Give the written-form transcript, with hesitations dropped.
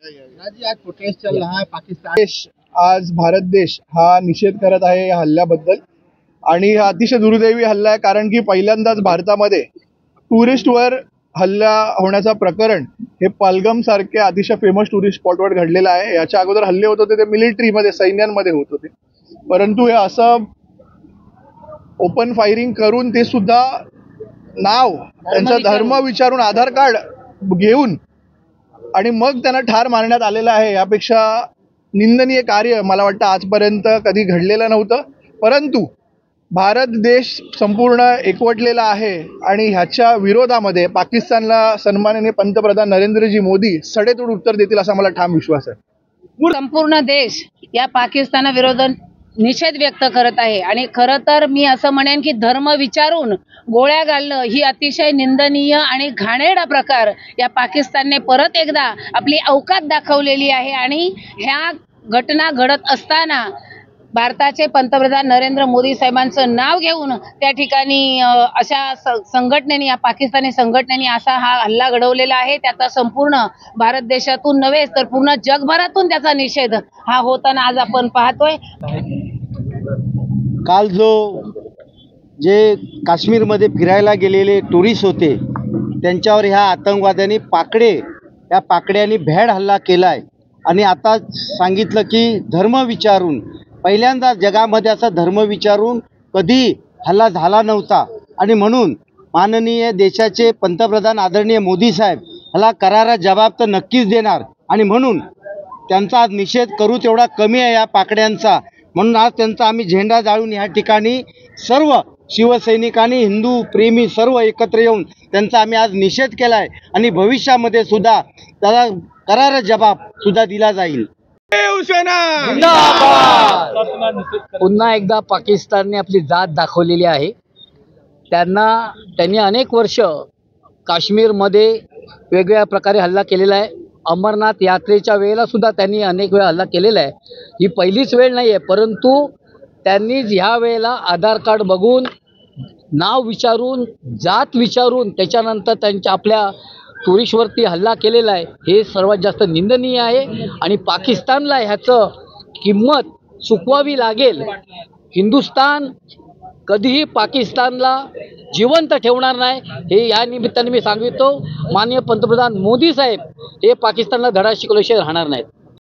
जी आज प्रोटेस्ट चल रहा है पाकिस्तान देश, आज भारत देश हा निषेध करत आहे या हल्ल्याबद्दल। आणि हा अतिशय दुर्दैवी हल्ला आहे, कारण की पहिल्यांदाच भारतामध्ये टुरिस्टवर हल्ला होण्याचा प्रकरण हे पहलगाम सारखे अतिशय फेमस टुरिस्ट स्पॉटवर घडलेलं आहे। याच्या अगोदर हल्ले होत होते ते मिलिटरीमध्ये, सैन्यांमध्ये होत होते, परंतु हे असं ओपन फायरिंग करून ते सुद्धा नाव त्यांचा धर्म विचारून आधार कार्ड घेऊन आणि मग त्यांना ठार मारण्यात आलेलं आहे। यापेक्षा निंदनीय कार्य मला वाटतं आजपर्यंत कधी घडलेलं नव्हतं। परंतु भारत देश संपूर्ण एकवटलेला आहे आणि ह्याच्या विरोधामध्ये पाकिस्तानला सन्माननीय पंतप्रधान नरेंद्रजी मोदी सडेतोड उत्तर देतील असा मला ठाम विश्वास आहे। संपूर्ण देश या पाकिस्तानाविरोधात निषेध व्यक्त करत आहे आणि खरं तर मी असं म्हणेन की धर्म विचारून गोळ्या घालणं ही अतिशय निंदनीय आणि घाणेरडा प्रकार या पाकिस्तानने परत एकदा आपली अवकात दाखवलेली आहे। आणि ह्या घटना घडत असताना भारताचे पंतप्रधान नरेंद्र मोदी साहेबांचं नाव घेऊन त्या ठिकाणी अशा संघटनेने, या पाकिस्तानी संघटनेने असा हा हल्ला घडवलेला आहे। त्याचा संपूर्ण भारत देशातून नव्हे तर पूर्ण जगभरातून त्याचा निषेध हा होताना आज आपण पाहतोय। काल जे काश्मीरमध्ये फिरायला गेलेले टुरिस्ट होते त्यांच्यावर ह्या आतंकवाद्यांनी या पाकड्यांनी भ्याड हल्ला केलाय आणि आता सांगितलं की धर्म विचारून, पहिल्यांदा जगामध्ये असा धर्म विचारून कधी हल्ला झाला नव्हता आणि म्हणून माननीय देशाचे पंतप्रधान आदरणीय मोदी साहेब ह्याला करारा जबाब तर नक्कीच देणार आणि म्हणून त्यांचा आज निषेध करू तेवढा कमी आहे या पाकड्यांचा। म्हणून आज त्यांचा आम्ही झेंडा जाळून या ठिकाणी सर्व शिवसैनिकांनी, हिंदू प्रेमी सर्व एकत्र येऊन त्यांचा आम्ही आज निषेध केला आहे आणि भविष्यामध्ये सुद्धा त्याला करारा जबाब सुद्धा दिला जाईल। पुन्हा एकदा पाकिस्तानने आपली जात दाखवलेली आहे। त्यांनी अनेक वर्ष काश्मीरमध्ये वेगवेगळ्या प्रकारे हल्ला केलेला आहे। अमरनाथ यात्रेच्या वेळेला सुद्धा त्यांनी अनेक वेळा हल्ला केलेला आहे। ही पहिलीच वेळ नाही आहे, परंतु त्यांनी ह्या वेळेला आधार कार्ड बघून, नाव विचारून, जात विचारून त्याच्यानंतर त्यांच्या आपल्या टुरिस्टवरती हल्ला केलेला आहे। हे सर्वात जास्त निंदनीय आहे आणि पाकिस्तानला ह्याचं किंमत चुकवावी लागेल। हिंदुस्तान कधीही पाकिस्तानला जिवंत ठेवणार नाही, हे या निमित्ताने मी सांगतो। माननीय पंतप्रधान मोदी साहेब हे पाकिस्तानला धडा शिकवल्याशिवाय राहणार नाहीत।